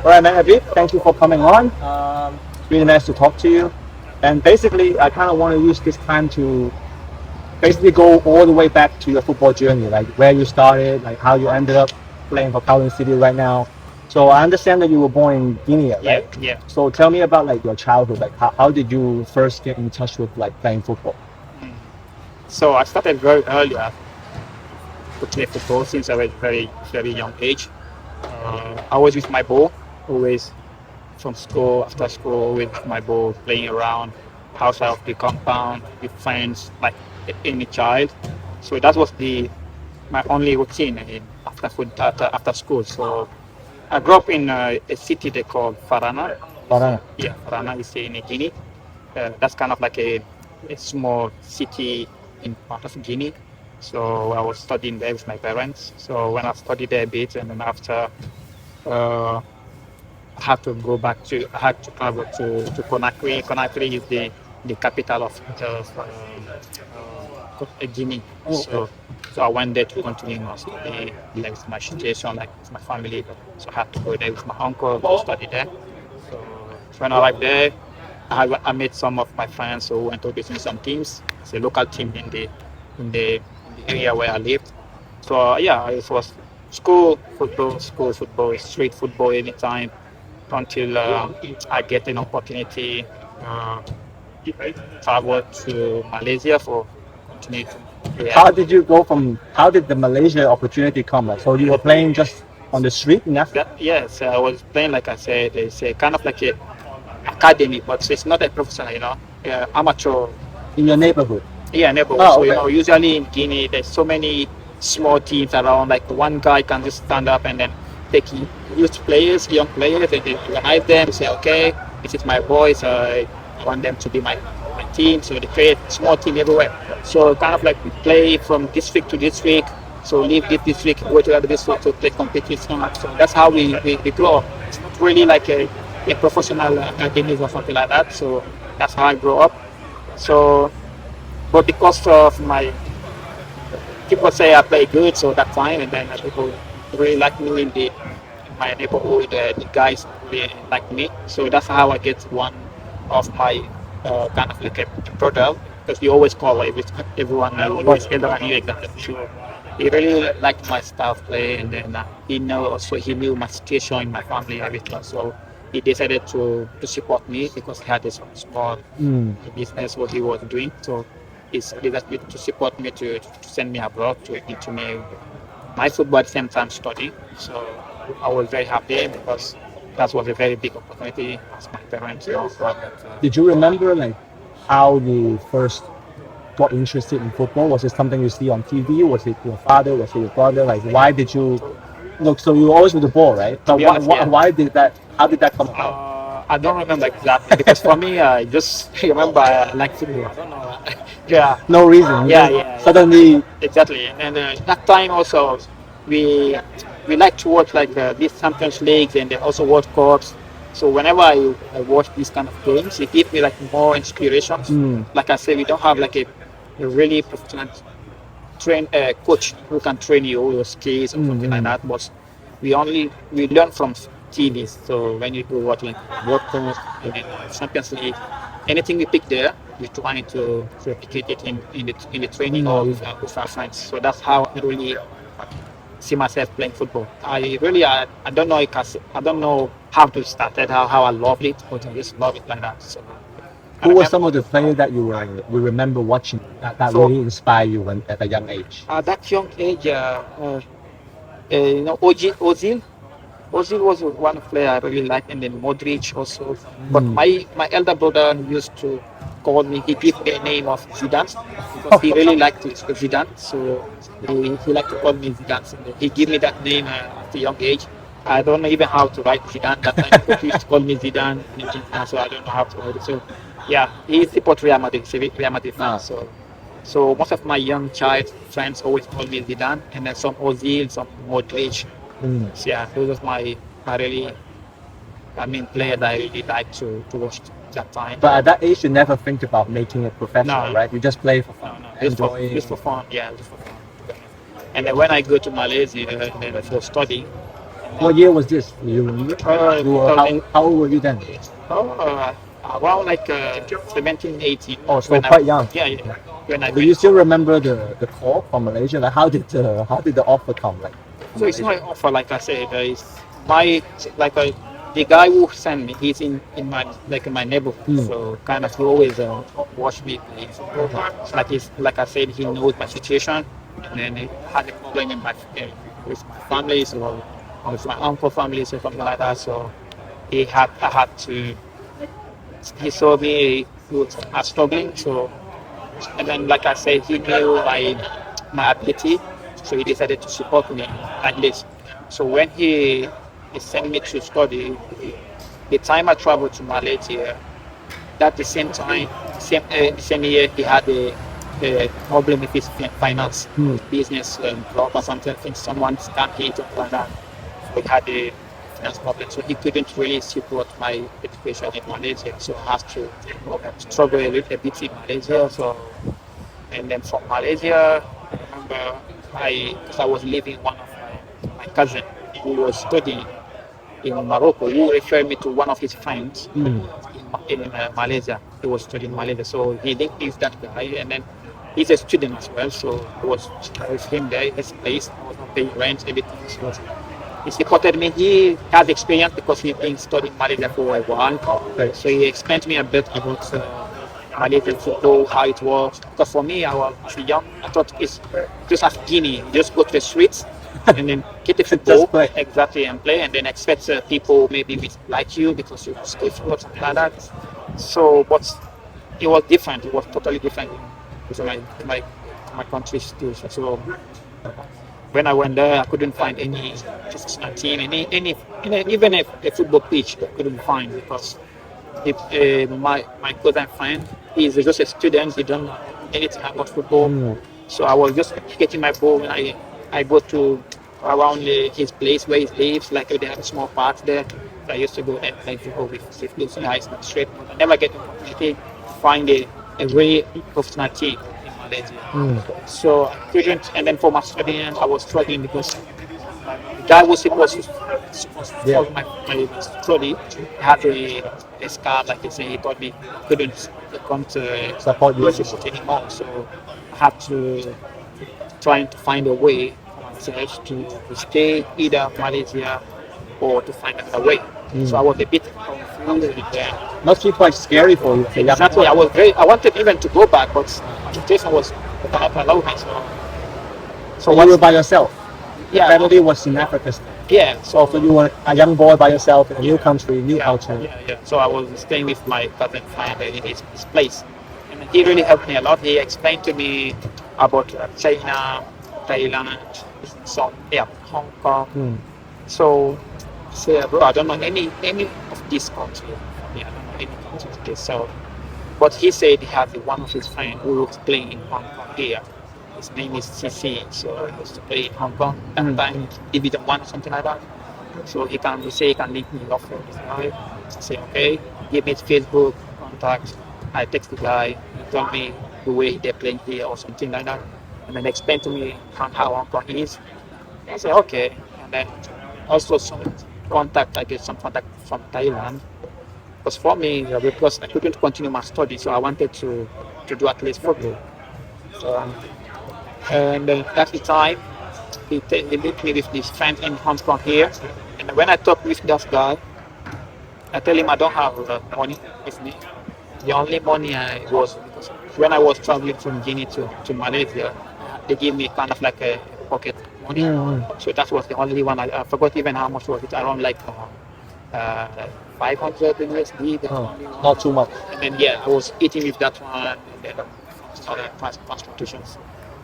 All right, man, Habib, thank you for coming on. Really nice to talk to you. And basically, I kind of want to use this time to basically go all the way back to your football journey, like where you started, like how you ended up playing for Kowloon City right now. So I understand that you were born in Guinea, Yeah, right? yeah. So tell me about like your childhood. Like how did you first get in touch with like playing football? Mm. So I started very early to play football since I was very young age. I was with my ball, always from school, after school, with my ball, playing around outside of the compound with friends, like any child. So that was the my only routine after school. So I grew up in a city they call Farana. Parana. Yeah, Farana is in Guinea. That's kind of like a small city in part of Guinea. So I was studying there with my parents. So when I studied there a bit, and then after uh, I had to go back to, I had to travel to Conakry. Conakry is the capital of Guinea. Oh, okay. So I went there to continue my study there with my situation, like with my family. So I had to go there with my uncle to study there. So when I arrived there, I met some of my friends who went to visit some teams. It's a local team in the, in the area where I lived. So yeah, it was school football, street football anytime until I get an opportunity uh, travel to Malaysia for continue to yeah. How did the Malaysia opportunity come? Like, so you were playing just on the street in Africa? Yes, I was playing like I said, it's a kind of like a academy, but it's not a professional, amateur. In your neighborhood? Yeah, neighborhood. Oh, So okay. usually in Guinea, there's so many small teams around. Like one guy can just stand up and then take youth players, young players, and then organize them. Say, okay, this is my boys. I want them to be my team. So they create small team everywhere. So kind of like we play from district to district. So leave this district, go to other district to play competition. So that's how we grow up. It's not really like a professional academy or something like that. So that's how I grew up. So but because of my people say I play good, so that's fine. And then people really like me in my neighborhood. The guys really like me, so that's how I get one of my kind of like a product because we always call everyone always get on you exactly. So he really liked my style of play, and then he knew my situation in my family, everything. So he decided to support me because he had this small Mm. business what he was doing. So he's decided to support me to send me abroad to continue my football at the same time studying. So I was very happy because that was a very big opportunity as my parents Did you remember like how you first got interested in football? Was it something you see on TV? Was it your father? Was it your brother? Like, why did you look? So you were always with the ball, right? to But be honest, yeah. why did that? How did that come about? I don't remember exactly because for me, I just remember I like football. I don't know. Yeah, No reason. You yeah, just yeah, suddenly. exactly. And that time also, we we like to watch like these Champions Leagues and then also World Cups. So whenever I watch these kind of games, it gives me like more inspiration. Mm, Like I said, we don't have like a really professional coach who can train you your skills or something like mm. that. But we learn from TVs. So when you go watch like World Cup and then Champions League, anything we pick there, we try to replicate it in the training or with our friends. So that's how I really see myself playing football. I don't know I don't know how to start it, how I love it, but I just love it like that. So I Who were remember some of the players that you remember watching that so really inspired you when, at a young age? at that young age, Ozil. Ozil was one player I really liked, and then Modric also. But Mm. my elder brother used to call me. He gave me a name of Zidane because he really liked Zidane. So he liked to call me Zidane. So he gave me that name at a young age. I don't know even how to write Zidane that time because he used to call me Zidane, so I don't know how to write it. So yeah, he supports Real Madrid, he's a Real Madrid fan. Ah. So most of my young child friends always call me Zidane, and then some Ozil, some Modric. Mm. So yeah, those are my really, I mean, player that I really like to watch that time. But at that age, you never think about making it professional, No, right? You just play for no, fun, no, enjoying. just for fun, yeah, just for fun. And then when I go to Malaysia and then for studying, What year was this? Do you remember? How old were you then? Around like 17, 18. Oh, so quite young. Yeah, yeah. When I Do you still remember the call from Malaysia? Like how did the offer come? Like, so it's not an offer, like I said. It's my like the guy who sent me. He's in my like in my neighborhood, so kind of he always watch me play. Like I said, he knows my situation, and then he had a problem in with my family, so with my uncle family, so something like that. So I had to. He saw me was struggling, so and then like I said, he knew my ability, so he decided to support me at least. So when he sent me to study, the time I traveled to Malaysia, at the same time, the same year he had a problem with his finance, business club or something. I think someone scammed him or like that. So he had a finance problem, so he couldn't really support my education in Malaysia. So I had to struggle a little bit in Malaysia. So and then from Malaysia, I remember because I was living one of my cousin who was studying in Morocco, who referred me to one of his friends in Malaysia. He was studying in Malaysia, so he linked with that guy, and then he's a student as well, so I was with him there, his place. I was not paying rent, everything. So he supported me. He has experience because he's been studying Malaysia for a while. So he explained to me a bit about Malaysian football, how it works. Because for me, I was young, I thought it's just as Guinea. You just go to the streets and then get the football exactly and play, and then expect people maybe like you because you skip or something like that. So, but it was different. It was totally different to my country's situation. So when I went there, I couldn't find any professional team, even a football pitch I couldn't find because my cousin friend, he's just a student. He don't know anything about football. So I was just getting my ball when I go to around his place where he lives. Like they have a small park there. So I used to go and play football with those guys straight. But I never get the opportunity to find a really professional team in Malaysia. So I couldn't. And then for my studying, I was struggling because the guy was supposed to support my study. He had a scar, like they say. He told me couldn't come to support you anymore. So I had to trying to find a way for myself to stay either Malaysia or to find another way. So I was a bit confused with that. Must be quite scary for you. Exactly. I wanted even to go back, but the situation was not allowed me. So you were by yourself? Yeah. Family was in Africa still. Yeah. So you were a young boy by yourself in a new country, new culture. Yeah. So I was staying with my cousin friend in his place. And he really helped me a lot. He explained to me about China, Thailand, Hong Kong. So I said, bro, I don't know any of these countries. I don't know any countries. So, but he said he had one of his friends who was playing in Hong Kong here. His name is CC, so he used to play in Hong Kong that time, Division 1 or something like that. So he can link me off with this guy. I say, okay, give me his Facebook contact. I text the guy, he told me the way they're playing here or something like that. And then explain to me how Hong Kong is. I say, okay. And then also I get some contact from Thailand. Because for me, because I couldn't continue my study, so I wanted to do at least football. So, and at the time, he linked me with this friend in Hong Kong here. And when I talk with that guy, I tell him I don't have money with me. The only money I was, because when I was traveling from Guinea to Malaysia, they gave me kind of like a pocket money. So that was the only one. I forgot even how much was it. Around like 500 USD. Not too much. And then I was eating with that one. And then other transportations.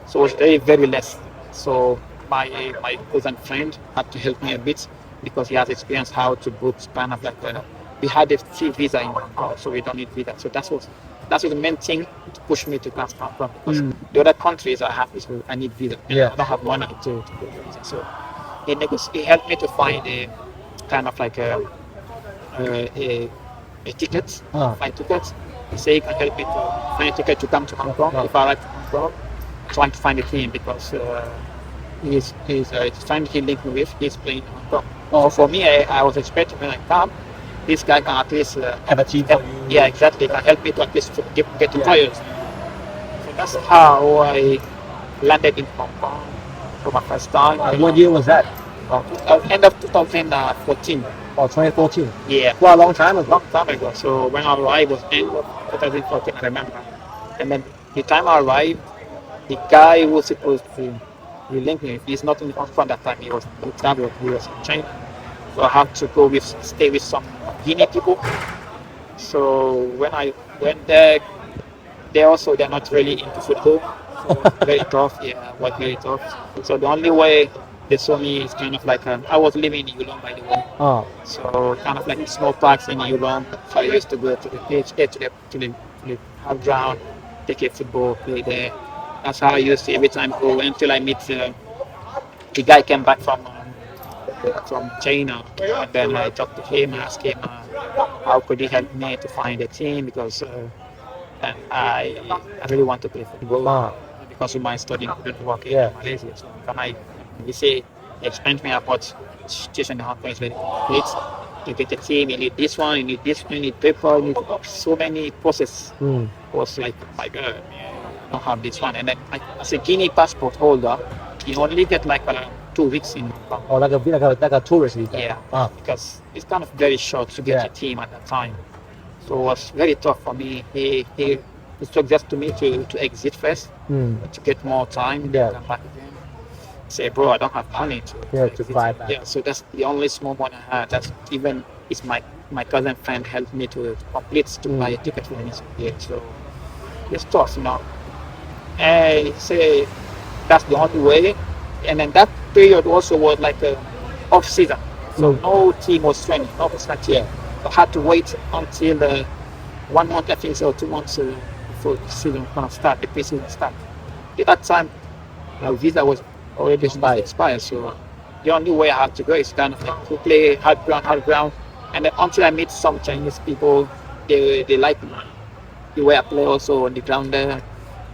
So it was very, very less. So my cousin friend had to help me a bit because he has experience how to book kind of like we had a free visa in Hong Kong, so we don't need visa. So that was the main thing to push me to come from Hong Kong. Because the other countries I need visa. I don't have money to go visa. So he helped me to find a kind of like a ticket, flight ticket. He said he can help me to find a ticket to come to Hong Kong. If I arrive to Hong Kong, trying to find a team because his friend he linked me with, he's playing in Hong Kong. So for me, I was expecting when I come, this guy can at least Have a team for help, you. yeah, exactly, can help me to at least get to trials. So that's how I landed in Hong Kong for my first time. What year was that? End of 2014. Oh, 2014. Yeah, Quite a long time ago. long time ago. So when I arrived was end of 2014, I remember. And then the time I arrived, the guy who was supposed to link me, he's not in Hong Kong that time. He traveled. He was in China. So I had to stay with some Guinea people. So when I went there, they're not really into football. So it was very tough. Yeah, it was very tough. So the only way they saw me is kind of like I was living in Yulong, by the way. Oh. So kind of like small parks in Yulong. So I used to go to the pitch, to the half ground, take a football, play there. That's how I used to every time go until I meet the guy came back from China, and then I talked to him, asked him how could he help me to find a team because and I really want to play football because of my studying couldn't work in Malaysia. So he say explain to me about situation in Hong Kong is very great. To get a team, you need this one, you need this one, you need paper, you need so many processes. I was like, my God, I don't have this one. And then as a Guinea passport holder, you only get like 2 weeks in Hong Kong. Or like a tourist visa. Yeah, because it's kind of very short to get a team at that time. So it was very tough for me. He suggested to me to exit first, to get more time, come back again. Say, bro, I don't have money to fly back. Yeah, so that's the only small money I had. That's even it's my cousin friend helped me to complete to buy a ticket for me. Yeah, so it's tough, you know. And he say that's the only way. And then that period also was like off season, so no team was training, no professional team. So I had to wait until 1 month, I think, or 2 months before the season kind of start, the pre-season start. At that time, my visa was already expired, so the only way I had to go is kind of like to play hard ground, and then until I meet some Chinese people, they like me. The way I play also on the ground there.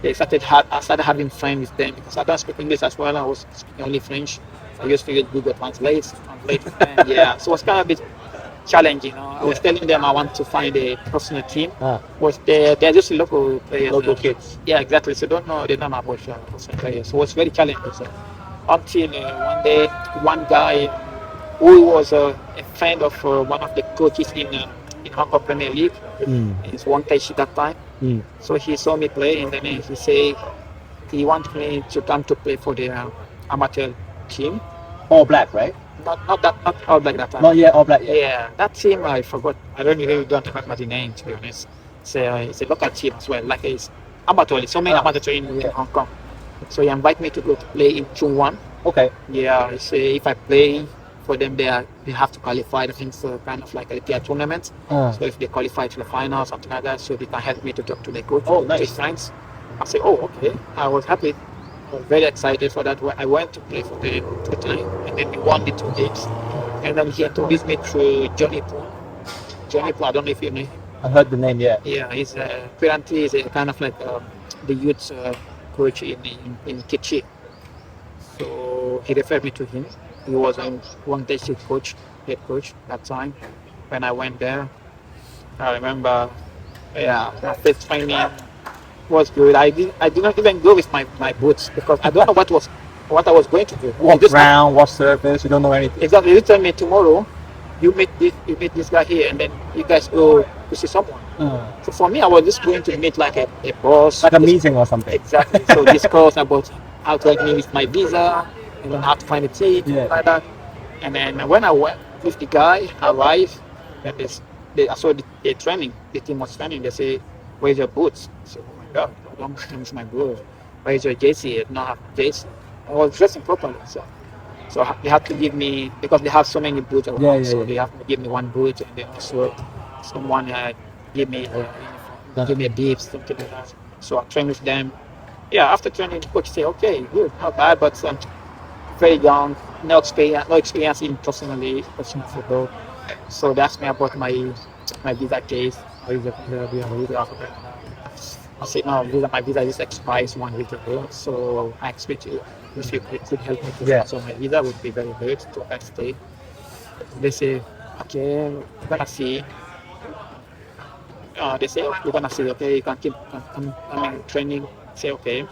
I started having friends with them because I don't speak English as well. I was speaking only French. So I used to use Google Translate with them. Yeah, so it was kind of a bit challenging. You know? I was telling them I want to find a professional team. They're just local players. Local kids. Yeah, exactly. So they don't know about professional players. So it was very challenging. So until one day, one guy who was a friend of one of the coaches in Hong Kong Premier League, it's Wang Taishi that time. So he saw me play, and then he said he wanted me to come to play for the amateur team. All black, right? Not all black that time. Not yet all black. Yeah, that team I forgot. I don't remember the name, to be honest. It's a local team as well. Like it's amateur. So many amateur teams in Hong Kong. So he invited me to go to play in Chungwan. Okay. Yeah, he said if I play for them, they have to qualify. I think so, kind of like a tier tournament. So if they qualify to the final, something like that, so they can help me to talk to the coach. Oh, nice. Friends. I said, oh, okay. I was happy. I was very excited for that. I went to play for the 2 times, and then we won the 2 games. And then he introduced me through Johnny Poon. Johnny Poon, I don't know if you know him. I heard the name, yeah. Yeah, he's apparently he's a kind of like the youth coach in Kitchi. So he referred me to him. He was one district head coach that time. When I went there, I remember, my first training was good. I did not even go with my boots because I don't know what I was going to do. What ground, what surface, you don't know anything. Exactly. You tell me tomorrow, you meet this guy here, and then you guys go to see someone. So for me, I was just going to meet like a boss. Like a meeting or something. Exactly. So discuss about how to help me with my visa, and then how to find a team, like that. And then when I went with the guy, I arrived, and I saw the training. The team was training. They say, "Where's your boots?" I said, "Oh my God, I don't have my boots. Where's your JC?" I don't have JC. I was dressing properly, so they had to give me, because they have so many boots around, so they have to give me one boot, and then also someone give me a beef, something like that. So I trained with them. Yeah, after training, the coach said, "Okay, good, not bad, but very young, no experience in professional football." So they asked me about my visa case. I said, "No, my visa just expires 1 week ago, so I expect you, if you could help me to so my visa would be very good to stay." They say, okay, we're gonna see. They say, we're gonna see, okay, you can keep coming training. Say, okay.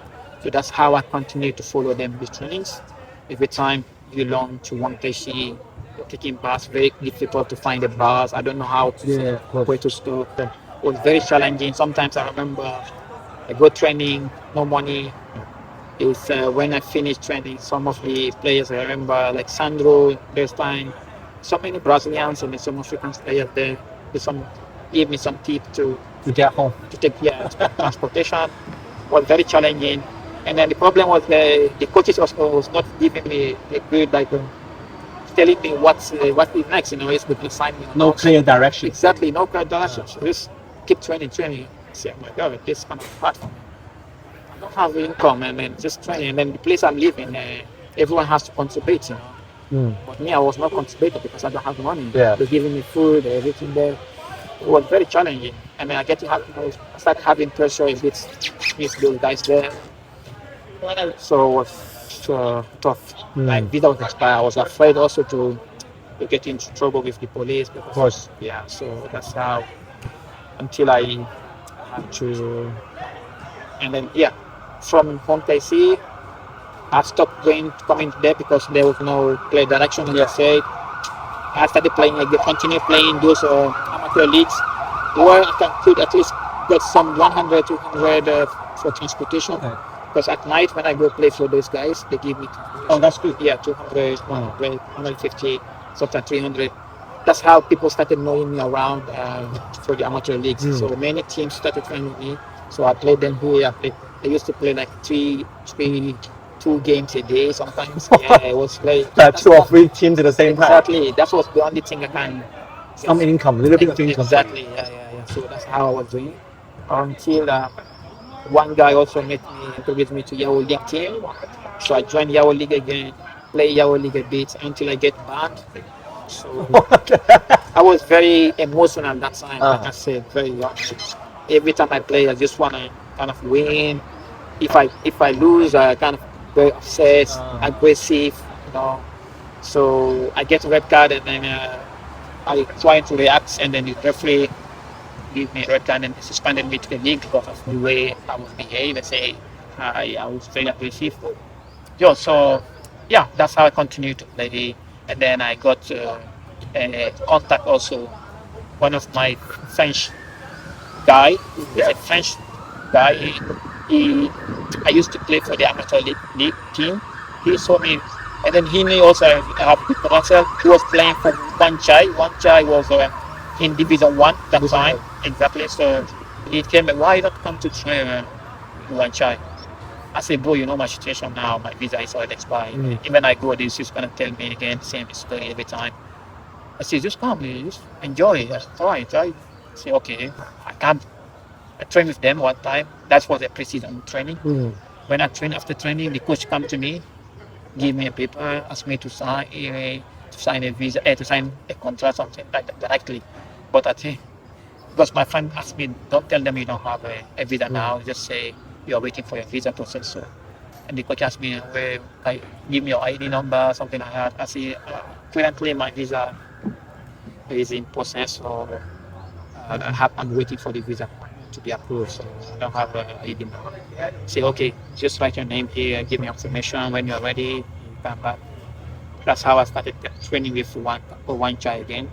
So that's how I continue to follow them with trainings. Every time you learn to one KC, taking bus, very difficult to find the bus. I don't know how to where to stop. It was very challenging. Sometimes I remember I go training, no money. It's when I finished training, some of the players I remember, like Sandro, this time, so many Brazilians and some African players there. They some gave me some tips To get home. to take transportation. Was very challenging. And then the problem was the coaches also was not giving me a good telling me what is next. It's the assignment. No clear direction. Exactly, no clear direction. So just keep training. I say, oh my God, this kind of hard for me. I don't have income and then just training. And then the place I'm living, everyone has to contribute. But me, I was not contributing because I don't have money. Yeah. They're giving me food, everything there. It was very challenging. I mean, I start having pressure a bit with those guys there. So it was tough. Like visa was expired. I was afraid also to get into trouble with the police. Because, Of course. Yeah. So that's how until I had to, and then from home KC, I stopped coming there because there was no clear direction. As I said, I started playing again, continue playing those amateur leagues where I could at least get some 100, 200 for transportation. Okay. Because at night when I go play for those guys, they give me. Oh, that's good. Yeah, 200, 100, 150, sometimes 300. That's how people started knowing me around for the amateur leagues. So many teams started training me. So I played them here. I used to play like 2 games a day sometimes. Yeah, it was like 2 or 3 teams at the same time. Exactly. That was the only thing I can. Some income, a little bit of income. Exactly. Yeah. So that's how I was doing until one guy also introduced me to Yao League team. So I joined Yao League again, play Yao League a bit until I get banned. So I was very emotional at that time. Like I said, very young. Every time I play, I just wanna kind of win. If I lose, I kind of very upset, aggressive, So I get a red card and then I try to react, and then the referee give me a red card and suspended me to the league because of the way I was behaving. I was very aggressive. So that's how I continued to play. And then I got a contact also. One of my French guy, a French guy. I used to play for the amateur league team. He saw me, and then he knew also I have good potential. He was playing for Wan Chai. Wan Chai was in Division 1 that time. Exactly. So he came, why not come to train Wan Chai? I said, bro, you know my situation now. My visa is already expired. Even I go, this is gonna tell me again the same story every time. I said, just come, just enjoy it. Try. I say, okay, I can't. I trained with them one time. That was a pre-season training. When I trained, after training, the coach come to me, give me a paper, ask me to sign a visa, to sign a contract, something like that directly. But I think, because my friend asked me, don't tell them you don't have a visa now. Just say you are waiting for your visa process. So, and the coach asked me, give me your ID number, something like that. I say, currently my visa is in process, so I'm waiting for the visa to be approved, so I don't have an ID number. Say, okay, just write your name here, give me information when you're ready, come back. That's how I started training with Wan Chai again.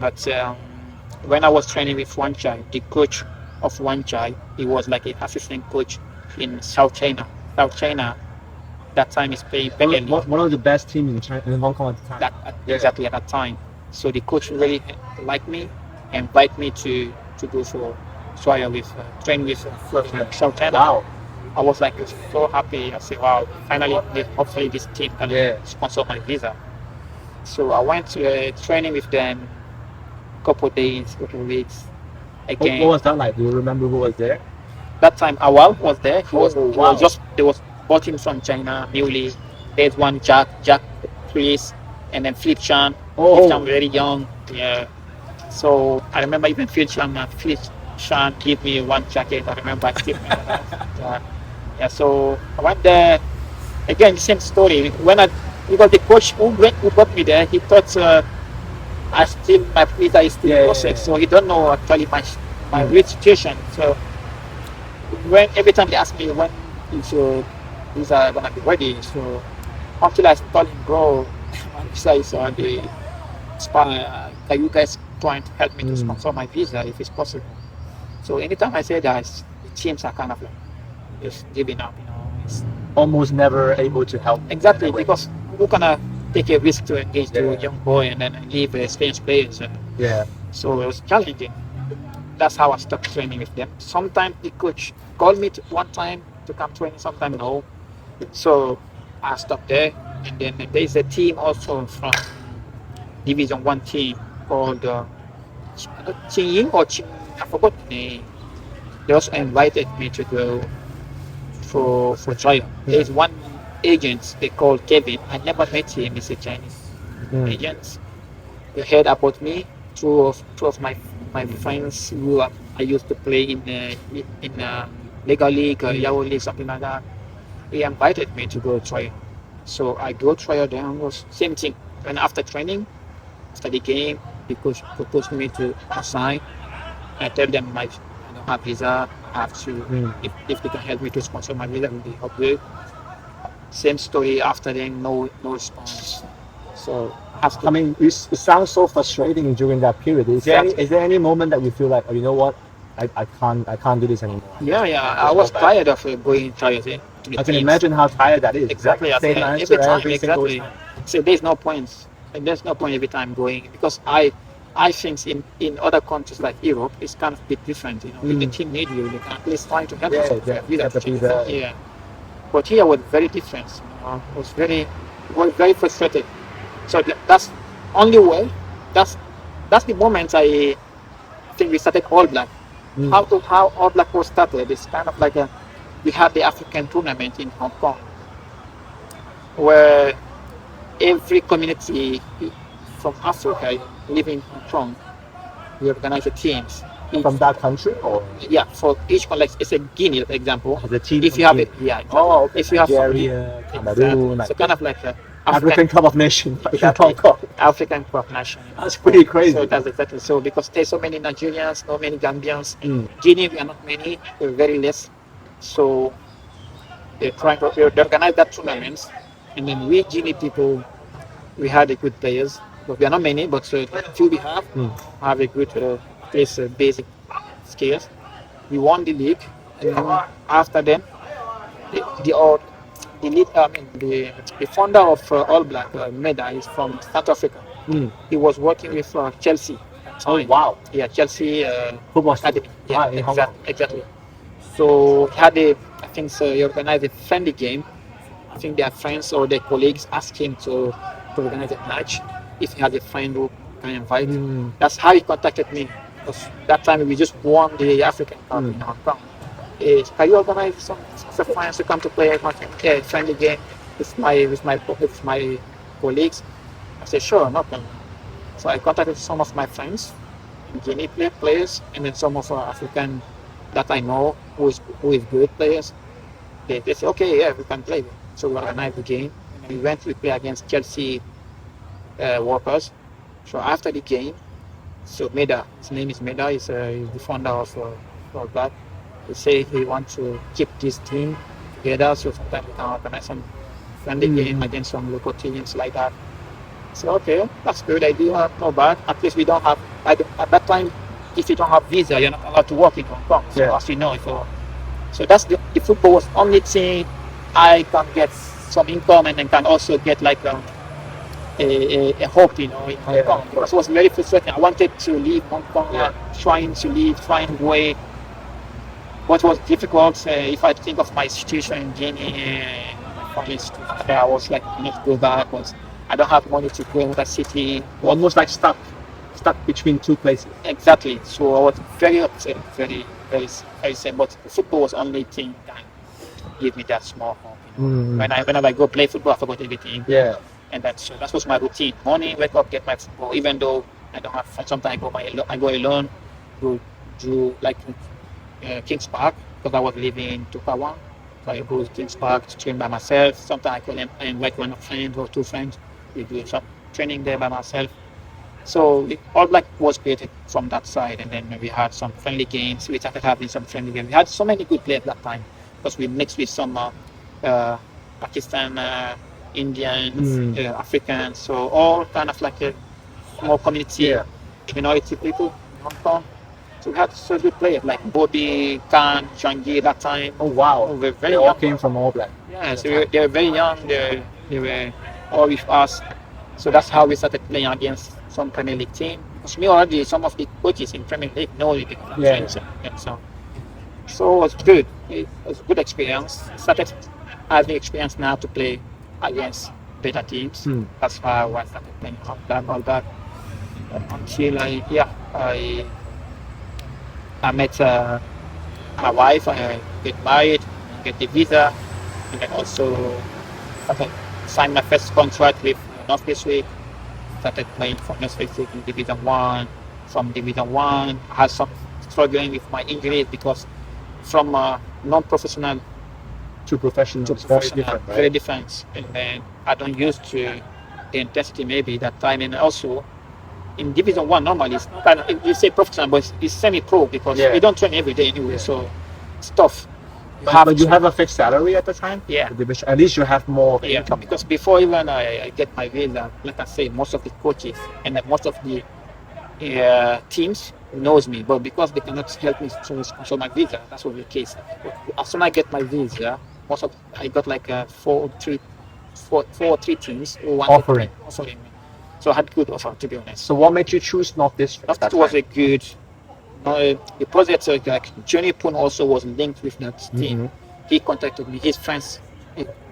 But when I was training with Wan Chai, the coach of Wan Chai, he was like an assistant coach in South China. South China, that time is paying one of the best teams in China, in Hong Kong at the time. Exactly at that time. So the coach really liked me, invited me to go for trial with training with South China. Wow. I was like so happy. I said, wow, finally, hopefully this team can sponsor my visa. So I went to training with them a couple weeks. Again. What was that like? Do you remember who was there? That time Awal was there. They was bought him from China newly. There's one Jack Chris, and then Philip Chan. Philip Chan very young. Yeah. So I remember even Philip Chan gave me one jacket. I remember I still remember that. So I went there. Again, the same story. Because the coach who got me there, he thought my visa is still in process, so he don't know actually my real situation. So when every time they ask me when is your visa gonna be ready, so until I told him, bro, my visa is already expired. Can you guys trying to help me to sponsor my visa if it's possible? So anytime I say that, the teams are kind of like just giving up, It's Almost never able to help. exactly because we're gonna take a risk to engage to a young boy and then leave experienced players. And so it was challenging. That's how I stopped training with them. Sometimes the coach called me one time to come training, sometimes no. So I stopped there. And then there's a team also from Division 1 team called Qing or Qing, I forgot the name. They also invited me to go for trial. There's one agent they call Kevin. I never met him. He's a Chinese agent. He heard about me. Two of my friends who I used to play in Lega League, Yao League, something like that. He invited me to go trial. So I go trial there and was same thing. And after training, after the game, the coach proposed me to sign. I tell them I don't have visa. I have to if they can help me to sponsor my visa, will be helpful. Same story after then, no response. So I mean, it sounds so frustrating during that period. Is there any moment that you feel like, oh, you know what, I can't do this anymore? Yeah. I was tired of going trials. To the I can teams. imagine how tired that is. Exactly. Like, same answer every single time. So there's no point. And there's no point every time going because I think in other countries like Europe, it's kind of a bit different. If the team need you, they can at least try to help you. Yeah. But here was very different. Was very frustrated. So that's only way. That's the moment I think we started All Black. How All Black was started? It's kind of like we had the African tournament in Hong Kong, where every community from Africa living in Hong Kong, we organize the teams. From that country, or for each one, like it's a Guinea, for example. The team. If you have it, okay. If you have Nigeria, Cameroon, so kind of like African Cup of Nations, Hong Kong. African Cup of Nations. That's pretty crazy. So that's exactly so because there's so many Nigerians, no many Gambians. Guinea, we are not many, we're very less. So they're trying to organize that tournament, and then we Guinea people, we had a good players. But we are not many, but few we have a good basic skills. We won the league, and then after them, the founder of All Black, Meda, is from South Africa. He was working with Chelsea. Oh wow! Yeah, Chelsea football academy. Yeah, exactly. So he organized a friendly game. I think their friends or their colleagues asked him to organize a match. If he has a friend who can invite, that's how he contacted me. Because that time we just won the African Cup in Hong Kong. Can you organize some friends to come to play a friendly game with my colleagues? I said sure, no problem. So I contacted some of my friends, Guinea players, and then some of African that I know who is good players. They said okay, yeah, we can play. So we organized the game, and we play against Chelsea workers. So after the game, so Meda, his name is Meda, he's the founder of All Black. He say he wants to keep this team together, so sometimes we can organize some friendly game against some local teams like that. So okay, that's a good idea, not bad. At least we don't have, at that time, if you don't have visa, you're not allowed to work in Hong Kong. So as you know, so that's the football was only thing I can get some income and then can also get like a hope, in Hong Kong. Because it was very frustrating. I wanted to leave Hong Kong, trying away. What was difficult, if I think of my situation in Guinea, I was like, not go back, but I don't have money to go in that city. Almost like stuck between two places. Exactly. So I was very upset, very, very, very sad. But football was the only thing that gave me that small hope. Whenever I go play football, I forgot everything. Yeah. And that was my routine. Morning, wake up, get my football. Even though I don't have friends, sometimes I go alone, go to like Kings Park, because I was living in Tukawan. So I go to Kings Park to train by myself. Sometimes I invite one friend or two friends. We do some training there by myself. So All Black was created from that side, and then we had some friendly games. We started having some friendly games. We had so many good players that time because we mixed with some Pakistan, Indians, Africans, so all kind of like a small community, minority people in Hong Kong. So we had so good players like Bobby, Khan, Changi that time. Oh wow! We were very They all young. came from All Black. Yeah, so they were very young. They were all with us. So that's how we started playing against some Premier League team. Because me already, some of the coaches in Premier League know me because I'm friends. And so it was good. It was a good experience. Started having experience now to play against better teams. That's how I started playing all that. Until I met my wife. I get married, get the visa, and then also started signed my first contract with North this week. Started playing for North this week in Division 1. From Division 1, I had some struggling with my injuries because from non-professional to professional, to professional, very different. And then I don't used to the intensity maybe that time. And also in Division 1, normally it's kind of, you say professional, but it's semi-pro because you don't train every day anyway. So it's tough. But you have a fixed salary at the time? Yeah. At least you have more income. Because before even I get my visa, like I say, most of the coaches and most of the teams knows me, but because they cannot help me to sponsor my visa, that's what the case. As soon as I get my visa, I got like four or three teams who wanted offering me. So I had good offer, to be honest. So what made you choose North District? North was a good. The project like Johnny Poon also was linked with that team. He contacted me. His friends,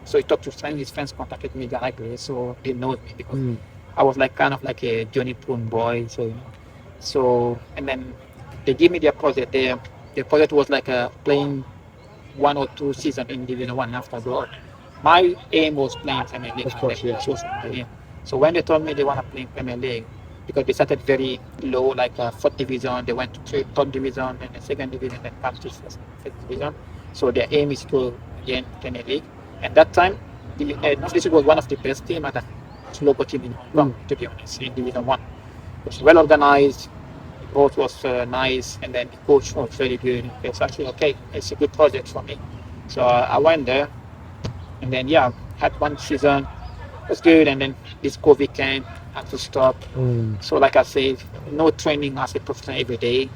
so he talked to friends. His friends contacted me directly, so they know me because I was like kind of like a Johnny Poon boy. So and then they gave me their project. Their project was like playing 1 or 2 seasons in Division 1 after that. My aim was playing Premier League. Of course, So when they told me they want to play Premier League, because they started very low, like 4th division, they went to 3rd division, and the 2nd division, then come to 1st division. So their aim is to gain Premier League. And that time, North District was one of the best teams at that local team in Hong Kong, to be honest, in Division 1. It was well organized, the boat was nice, and then the coach was very good. It's actually okay, it's a good project for me. So I went there, and then had 1 season. It was good, and then this COVID came, had to stop. So like I said, no training as a professional every day,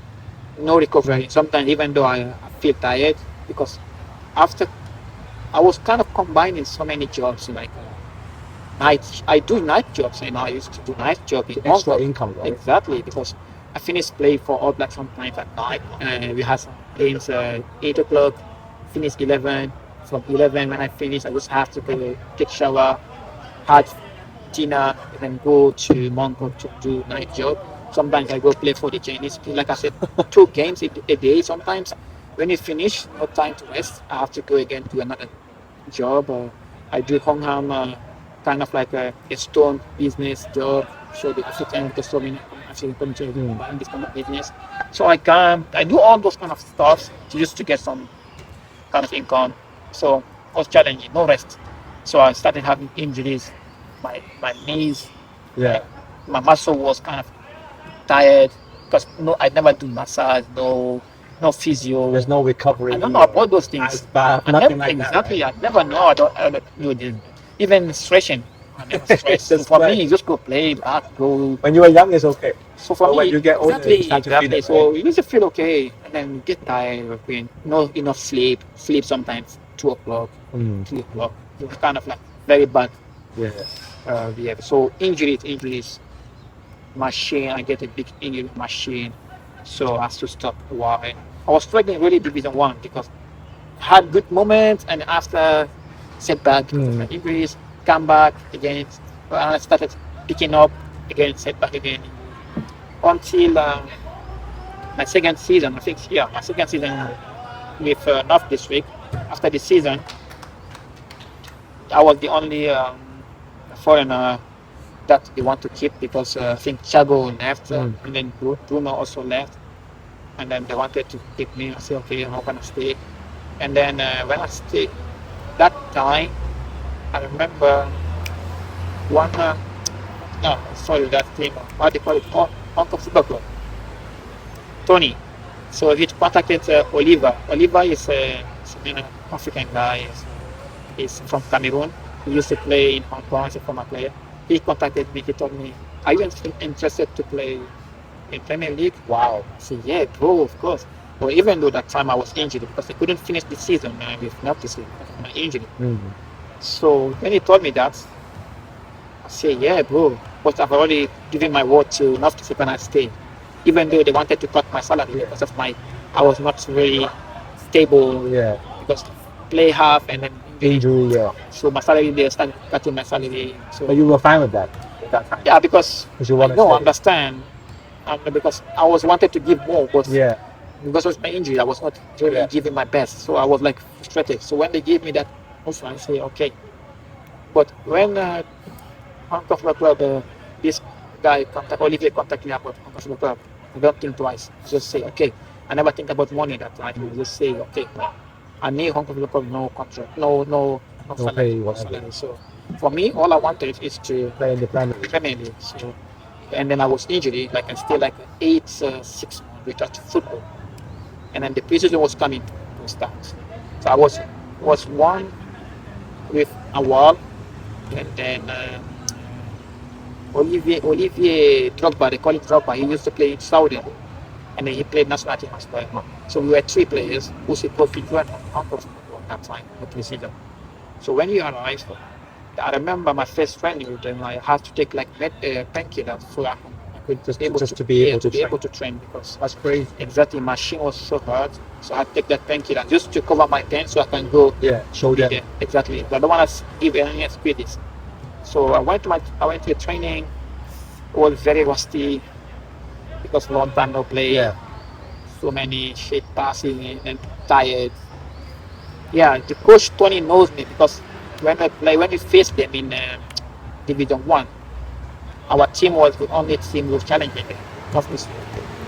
no recovery. Sometimes even though I feel tired, because after I was kind of combining so many jobs, like I do night jobs, and I used to do night job in extra income, right? Exactly, because I finished play for All Black sometimes at night. We had some games 8 o'clock, finish 11. From 11, when I finish, I just have to go take shower, have dinner, and then go to Mongo to do night job. Sometimes I go play for the Chinese. Like I said, 2 games a day sometimes. When it finish, no time to rest. I have to go again to another job. I do Hong Ham, kind of like a stone business job. So the African, because so many African countries in this kind of business. So I do all those kind of stuff just to get some kind of income. So it was challenging, no rest. So I started having injuries. My knees, my muscle was kind of tired because I never do massage, no physio. There's no recovery. I don't know about those things. Nothing like exactly. That, right? I never know. I don't do this. Even stretching. I never stretch. So for me, just go play, go. When you are young, it's okay. So for me, when you get older, you start to feel it, so you need to feel okay, and then you get tired of being not enough sleep. Sleep sometimes 2 o'clock, 3 o'clock. It's kind of like very bad. So injuries. Machine, I get a big injury machine, so I have to stop a while. I was struggling really Division 1 because I had good moments, and after setback, injuries, come back again. I started picking up again, setback again, until my second season. I think my second season with North District. After the season, I was the only foreigner that they want to keep because I think Chago left, and then Bruno also left, and then they wanted to keep me. I said, okay, I'm not gonna stay. And then when I stayed, that time, I remember one no, sorry, that team, what they call it, Hong Kong Football Club, Tony. So he contacted Oliver. Oliver is an African guy. He's from Cameroon. He used to play in Hong Kong as a former player. He contacted me. He told me, "Are you interested to play in Premier League?" Wow. I said, "Yeah, bro, of course." But even though that time I was injured because I couldn't finish the season with Napoli because of my injury. Mm. So when he told me that, I said, "Yeah, bro." But I've already given my word to Napoli when I stay. Even though they wanted to cut my salary because of I was not very stable Yeah. because play half and then Injury. Yeah. so my salary they started cutting my salary. So But you were fine with that at that time. yeah, because Because you I want to don't stay. understand. Because I was wanted to give more, but Yeah. because of my injury, I was not really Yeah. giving my best. So I was like frustrated. So when they gave me that offer, I say okay. But when Hong Kong Football Club, this guy Olivier contacted me about Hong Kong Football Club, I don't think twice. I just say okay. I never think about money that time. I just say okay. I need Hong Kong Football Club, no contract, no No salary, pay, no whatever. salary. So for me, all I wanted is to Play in the Premier League. Premier League. So, and then I was injured, like I stayed like 6 months without football. And then the preseason was coming to start. So I was one with a wall, and then Olivier Drogba, they call it Drogba. He used to play in Saudi, and then he played national team as well. So we were three players who supposed to join Hong Kong football at that time, the preseason. So when you arrived, I remember my first training with them. I had to take like painkillers so I could Just able to be able to train. able to train because That's crazy. exactly machine was so hard. So I had to take that painkiller just to cover my pain so I can go Yeah. Show them. there. Exactly. But I don't want to give any excuses. So I went to the training. It was very rusty because long time no play. Yeah. So many shit passing and tired. Yeah, the coach Tony knows me because when we faced them in Division One, our team was the only team who was challenging them. Obviously.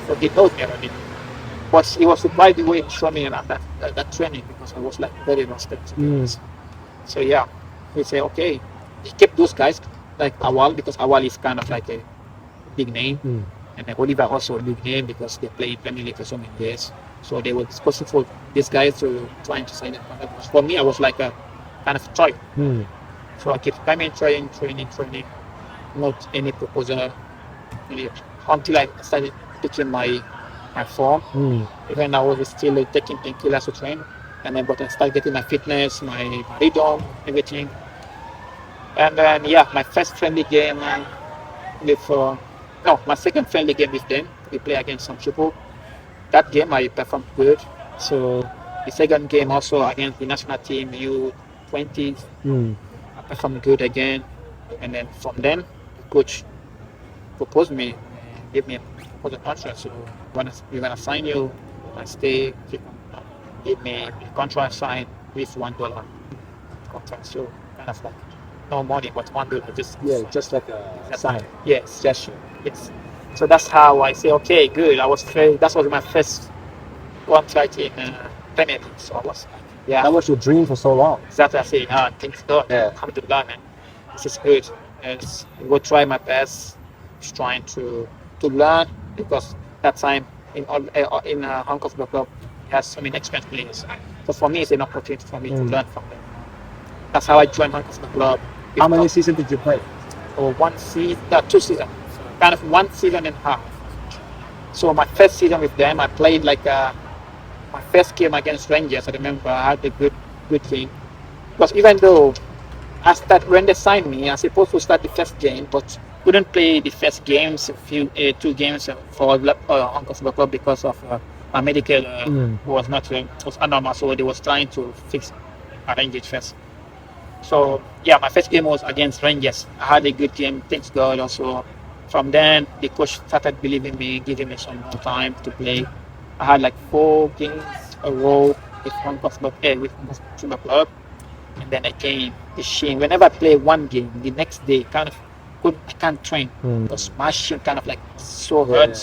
So he knows me already. But he was surprised the way he showed me that training because I was like very rusted. Mm. So yeah, he said okay. He kept those guys like Awal because Awal is kind of like a big name. Mm. And then Oliver also a big name because they played Premier League for so many years. So they were discussing for these guys to trying to sign it. For me, I was like a kind of toy. Mm. So I kept coming, training, not any proposal really, until I started taking my form. Mm. Even I was still taking painkillers to train. And then but I started getting my fitness, my rhythm, everything. And then yeah, my first friendly game with my second friendly game with them. We play against some people. That game I performed good. So the second game also against the national team U20, Mm. I performed good again. And then from then, the coach proposed me, give me a contract. So we're gonna sign you, and stay. Give me a contract signed with $1 contract. So kind of like no money, but $1 just Just like a sign. yes, gesture. Yes. So that's how I say, okay, good. That was my first contract in Premier League. So I was like, yeah. That was your dream for so long. Exactly. I say, thanks God. Yeah. Alhamdulillah, man. This is good. And I will try my best, just trying to learn because that time in Hong Kong Football Club, it has so many experienced players. So for me, it's an opportunity for me to learn from them. That's how I joined Hong Kong Football Club. How many seasons did you play? Or 2 seasons, kind of 1 season and a half. So my first season with them, I played like my first game against Rangers. I remember I had a good game because even though when they signed me, I was supposed to start the first game, but couldn't play the first games, 2 games for Hong Kong Football Club because of my medical was abnormal. So they was trying to arrange it first. So yeah, my first game was against Rangers. I had a good game, thanks God. Also, from then the coach started believing me, giving me some more time to play. I had like 4 games a row with Hong Kong Football Club, and then again the shame. Whenever I play one game, the next day I can't train. Because my shin kind of like so hurt,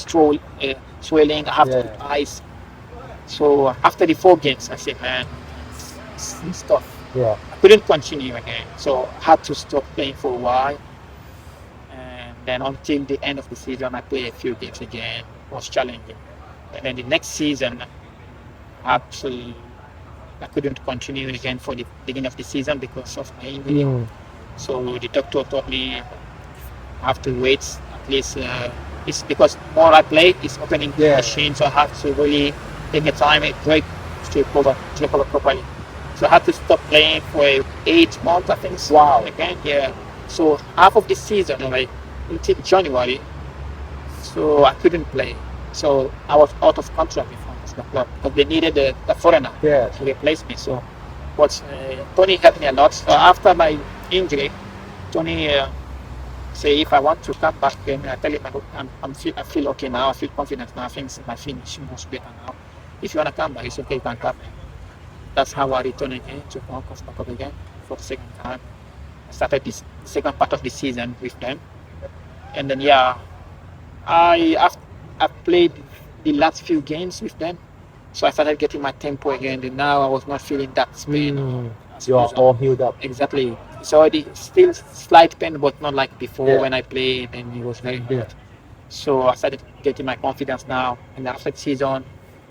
swelling. I have to put ice. So after the 4 games, I said, man, it's tough. Yeah. I couldn't continue again, so I had to stop playing for a while. And then until the end of the season, I played a few games again. It was challenging. And then the next season, actually, I couldn't continue again for the beginning of the season because of my injury. So the doctor told me I have to wait at least. It's because more I play, it's opening the machine, so I have to really take a time, a break to recover properly. So I had to stop playing for 8 months, I think. Wow. Again, yeah. So half of the season, like until January, so I couldn't play. So I was out of contract with the club because they needed a foreigner to replace me. So, but Tony helped me a lot. So after my injury, Tony say if I want to come back, then I tell him I feel okay now. I feel confident now. Things my finish much better now. If you want to come back, it's okay. You can come. That's how I returned again to Hong Kong again for the second time. I started this second part of the season with them, and then I played the last few games with them, so I started getting my tempo again. And now I was not feeling that pain. You are all healed up. Exactly. So it still slight pain, but not like before when I played, and it was very good. So I started getting my confidence now, and after the season,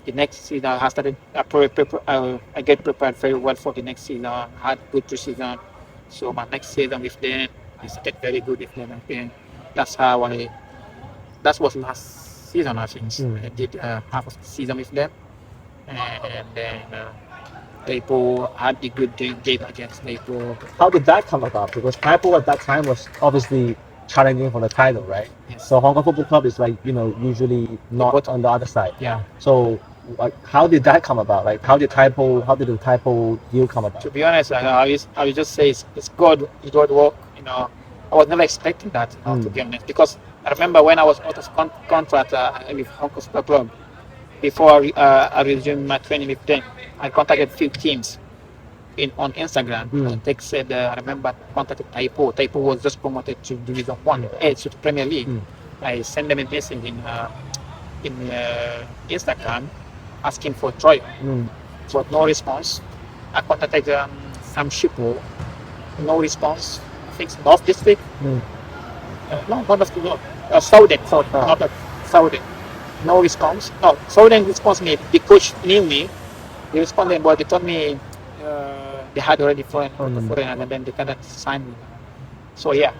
the next season I started. I get prepared very well for the next season. I had good preseason, so my next season with them, I started very good with them again. That's how that was last season, I think. I did half of the season with them, and then Taipo had the good game against Taipo. How did that come about? Because Taipo at that time was obviously challenging for the title, right? Yes. So Hong Kong Football Club is like, usually not on the other side. Yeah. So how did that come about? Like how did the Taipo deal come about? To be honest, I will just say it's God work. I was never expecting that, to be honest, because I remember when I was out of contract with Hong Kong Football Club, before I resumed my training with them, I contacted a few teams on Instagram. They said, I remember contacted Taipo. Taipo was just promoted to Division 1, to the Premier League. I sent them a message in Instagram asking for trial, but no response. I contacted Sam Shipo, no response. I think North District. No, not of the North. Southern, not of Southern. No response. No, Southern response me. The coach knew me. They responded, but they told me they had already foreign, and then they cannot sign me. So yeah.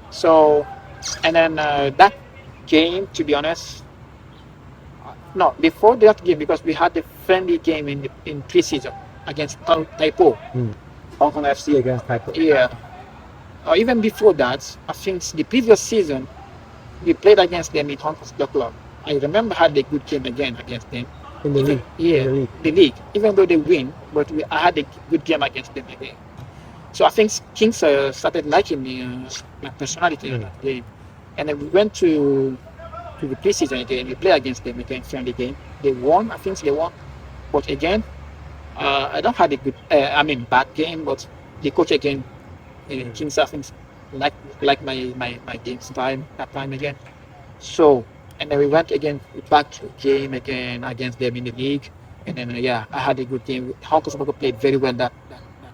So, and then that game, to be honest, no, before that game, because we had a friendly game in pre-season against Taipo. Hong Kong FC against Taipo. Yeah. Even before that, I think the previous season, we played against them in Hong Kong Football Club. I remember had a good game again against them. In the league? Yeah, the league. Even though they win, but I had a good game against them again. So I think Kings started liking me, my personality in that game. And then we went to the preseason again. We played against them again, friendly game. They won. I think they won. But again, I don't have a good, bad game. But the coach again, Kings, I think, like my game style that time again. So, and then we went again back to the game again against them in the league. And then I had a good game. Hong Kong Football played very well that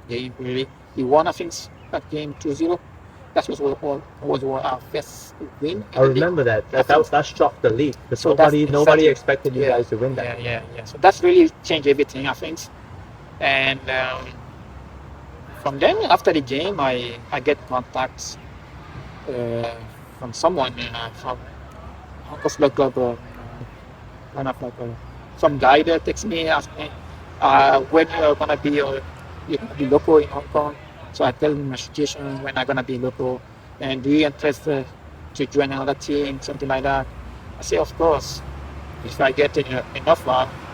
game. Really, we won. I think that game 2-0. That was our first win. I remember that shocked the league. So nobody expected you guys to win that. Yeah. So that's really changed everything, I think. And from then, after the game, I get contacts from someone from Hong Kong Football Club, some guy that texts me, ask me when you're gonna be local in Hong Kong. So I tell him my situation, when I'm gonna be local, and do you interested to join another team, something like that. I say, of course, if I get enough,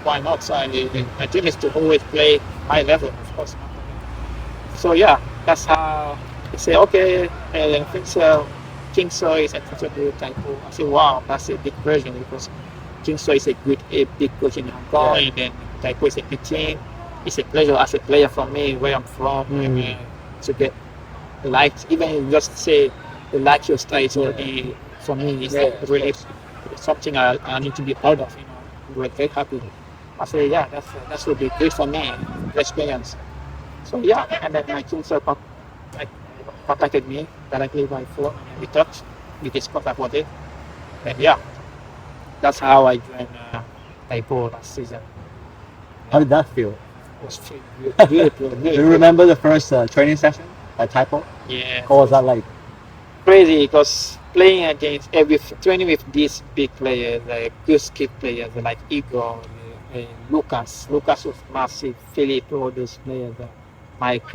why not? So my dream is to always play high level, of course. So that's how they say, okay, I think so. King Soy is interested in Taipo. I say, wow, that's a big version because King Soy is a big coach in Hong Kong, and then Taipo is a big team. It's a pleasure as a player for me, where I'm from, to get liked. Even just say they like your style, for me, it's really something I need to be proud of. We're very happy. I say, that would be great for me, experience. So and then my King Soy contacted me directly by phone, and we talked. we discussed about it. And yeah, that's how I joined Taipo last season. How did that feel? It was good, bro. Do you remember the first training session at Taipo? Yeah. What was that like? Crazy because playing against training with these big players, like good skill players like Igor, Lucas was massive, Philip, all those players, Mike,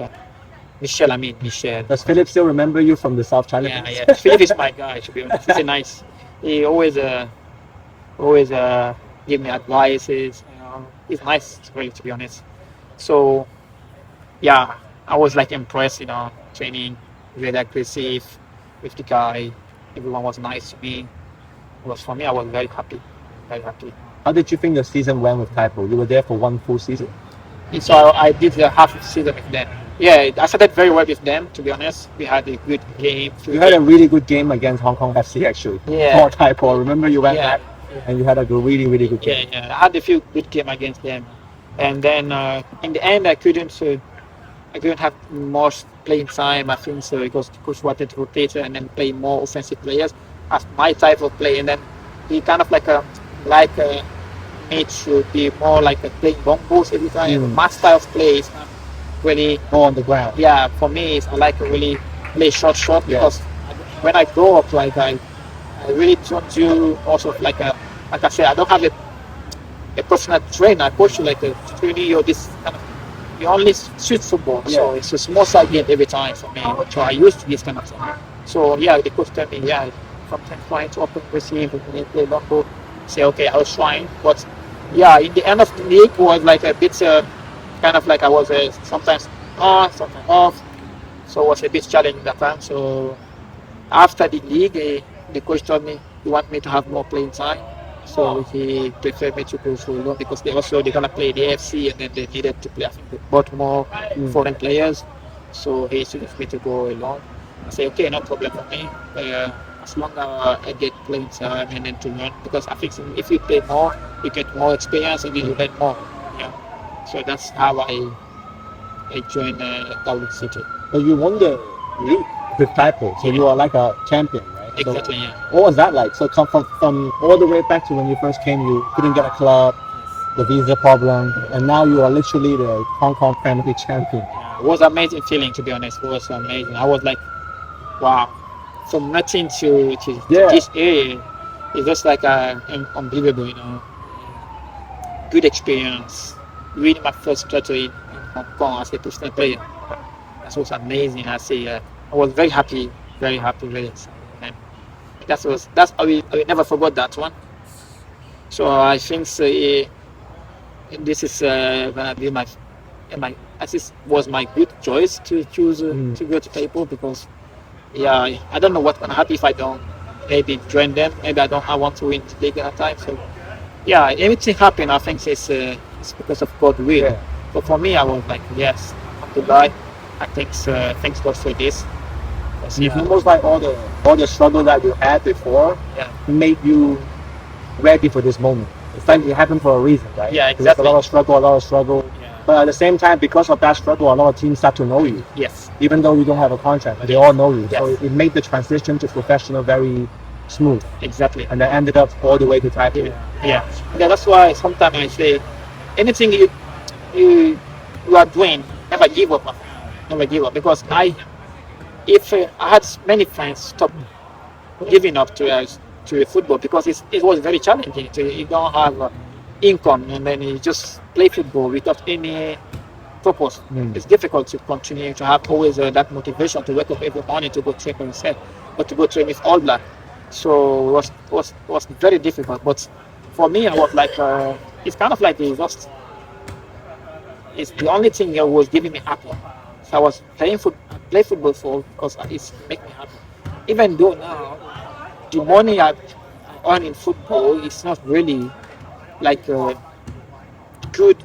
Michel. Does Philip still remember you from the South China? Yeah. Philip is my guy, to be honest. He's a nice. He always give me advices. He's nice, really, to be honest. So yeah, I was like impressed, training very aggressive with the guy. Everyone was nice to me. It was for me, I was very happy, very happy. How did you think the season went with Taipo? You were there for one full season. So I did a half season with them. Yeah, I started very well with them, to be honest. We had a good game. You had a really good game against Hong Kong FC, actually. Yeah. For Taipo. Remember you went back and you had a really, really good game. Yeah. I had a few good games against them. And then in the end, I couldn't have much playing time. I think so because the coach wanted to rotate and then play more offensive players as my type of play. And then he kind of made to be more like playing long balls every time. My style of play is not really more on the ground. Yeah, for me, I like to really play short because when I grow up, like I really don't do also like I said, I don't have a personal trainer. I coach you like a trainee or this kind of. You only shoot football, so it's a small side game every time for me. So I used to this kind of thing. So yeah, the coach told me, sometimes trying to open receive and play long ball. Say okay, I was trying, but yeah, in the end of the league was like a bit kind of like I was sometimes on, sometimes off. So it was a bit challenging that time. So after the league, the coach told me he wanted me to have more playing time. So he preferred me to go for loan because they're gonna play the AFC and then they needed to play. I think they bought more foreign players, so he suggested me to go alone. I say okay, no problem for me. As long as I get playing time and then to learn, because I think if you play more, you get more experience and you learn more. Yeah. So that's how I joined Kowloon City. So you won the league with Taipo, so you are like a champion, right? Exactly. So what was that like? So come from all the way back to when you first came, you couldn't get a club, the visa problem, and now you are literally the Hong Kong family champion. It was an amazing feeling, to be honest. It was amazing. I was like, wow, from nothing to this area, it's just like unbelievable, Good experience. Really my first title in Hong Kong as a professional player. That was amazing. I was very happy, very excited. And I will never forget that one. So I think this is gonna be this was my good choice to choose to go to Taipo because I don't know what's gonna happen if I don't maybe join them. Maybe I want to win the league at a time. So everything happened. I think it's because of God's will. Yeah. But for me, I was like, yes, alhamdulillah. I think thanks God for this. It's almost like all the struggle that you had before made you ready for this moment. It's like it happened for a reason, right? Yeah, exactly. There's a lot of struggle. Yeah. But at the same time, because of that struggle, a lot of teams start to know you. Yes. Even though you don't have a contract, they all know you. Yes. So it made the transition to professional very smooth. Exactly. And then ended up all the way to Taipo. Yeah. That's why sometimes I say, anything you are doing, never give up. Never give up. Because I had many friends stop giving up to football because it was very challenging. You don't have income and then you just play football without any purpose. It's difficult to continue to have always that motivation to wake up every morning to go train for yourself, but to go train with All Black. So it was very difficult. But for me, I was like, it's kind of like it's the only thing that was giving me happy. So I was play football for because it's make me happy. Even though now the money I earn in football is not really like good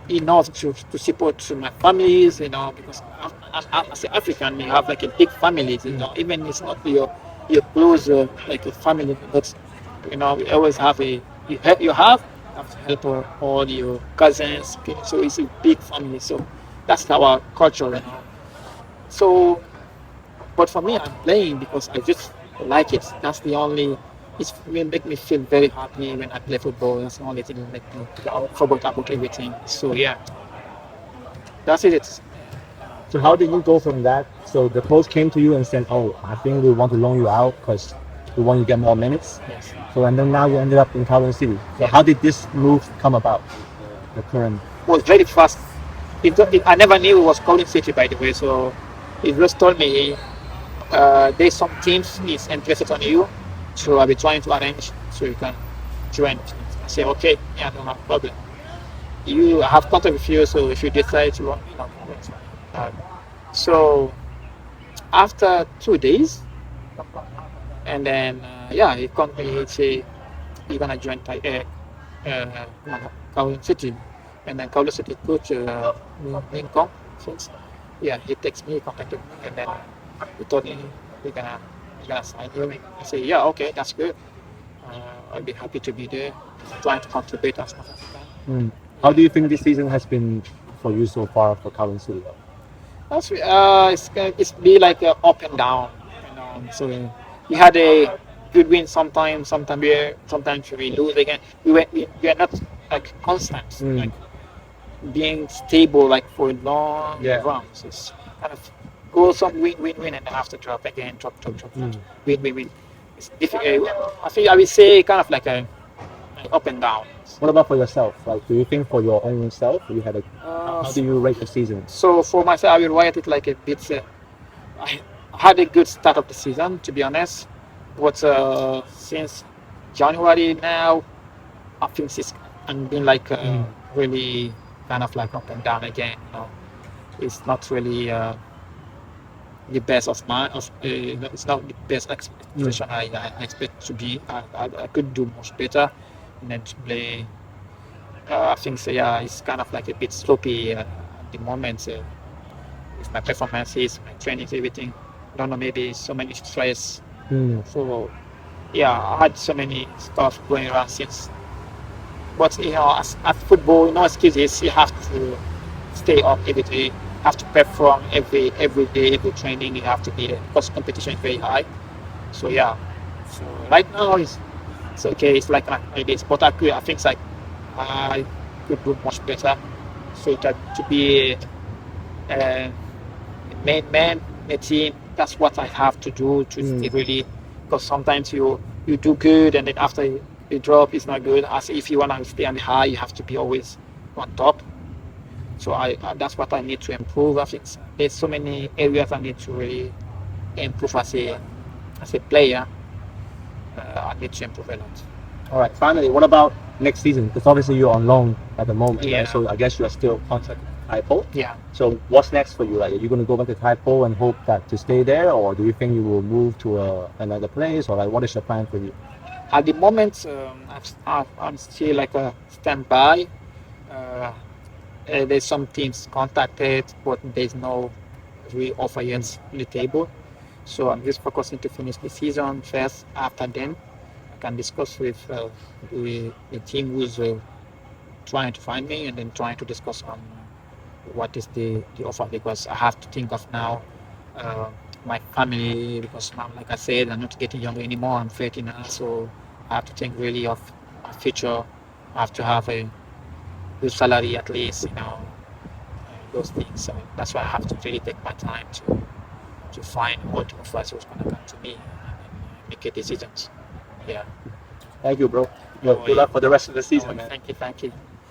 enough to support my families, because as an African, we have like a big families, even it's not your close like a family, but we always have you have to help all your cousins, so it's a big family. So that's our culture, So, but for me, I'm playing because I just like it. That's the only. It will make me feel very happy when I play football. That's the only thing that make me forget about everything. So yeah, that's it. So how did you go from that? So the coach came to you and said, "Oh, I think we want to loan you out because we want you to get more minutes." Yes. So and then now you ended up in Kowloon City. So Yeah. how did this move come about? The current. Was very fast. I never knew it was Kowloon City, by the way. So he just told me there's some teams is interested on you, so I'll be trying to arrange so you can join. I say okay, yeah, no problem. You have contact with you, so if you decide to run, uh, so after 2 days, and then yeah, he called me. He say you're gonna join Kowloon City, and then Kowloon City coach Min Kong, since yeah, he texted me, contacted me, and then he told me we're gonna sign you. I say yeah, okay, that's good. I'll be happy to be there, trying to contribute as much as I can. How do you think this season has been for you so far for Kowloon City? It's be like up and down, you know. So we had a good win sometimes we lose again. We are not like constant, like being stable like for long runs. It's kind of go some win, and then after drop again, drop, win. It's difficult. I think I would say kind of like a up and down. What about for yourself? Like, do you think for your own self, you had a how do you rate the season? So for myself, I will rate it like a bit. I had a good start of the season, to be honest. But since January now, I think it's been like really kind of like up and down again. You know, it's not really the best of mine. It's not the best expectation I expect to be. I could do much better, and then to play. I think so. Yeah, it's kind of like a bit sloppy at the moment. With my performances, my trainings, everything. I don't know, maybe so many stress. So yeah, I had so many stuff going around since. But you know, as football, no excuses. You have to stay up every day. Have to perform every day, every training. You have to be there because competition is very high. So yeah. So right now it's okay. It's like it is, but I think it's like I could do much better. So that to be a main man, a team, that's what I have to do to stay really. Because sometimes you do good and then after you drop, it's not good. As if you want to stay on the high, you have to be always on top. So I that's what I need to improve. I think there's so many areas I need to really improve as a player. I need to improve a lot. All right. Finally, what about next season? Because obviously you're on loan at the moment, Yeah. right? So I guess you are still contracted to Taipo. Yeah. So what's next for you? Like, are you going to go back to Taipo and hope that to stay there, or do you think you will move to another place, or like what is your plan for you? At the moment, I'm still like a standby. There's some teams contacted, but there's no real offer yet on the table. So I'm just focusing to finish the season first. After then, I can discuss with the team who's trying to find me, and then trying to discuss on what is the offer, because I have to think of now my family, because now, like I said, I'm not getting younger anymore. I'm 30 now, so I have to think really of my future. I have to have a good salary at least, you know, those things. So that's why I have to really take my time to find what offers was going to come to me and make a decisions. Yeah. Thank you, bro. Good luck for the rest of the season, man. Thank you.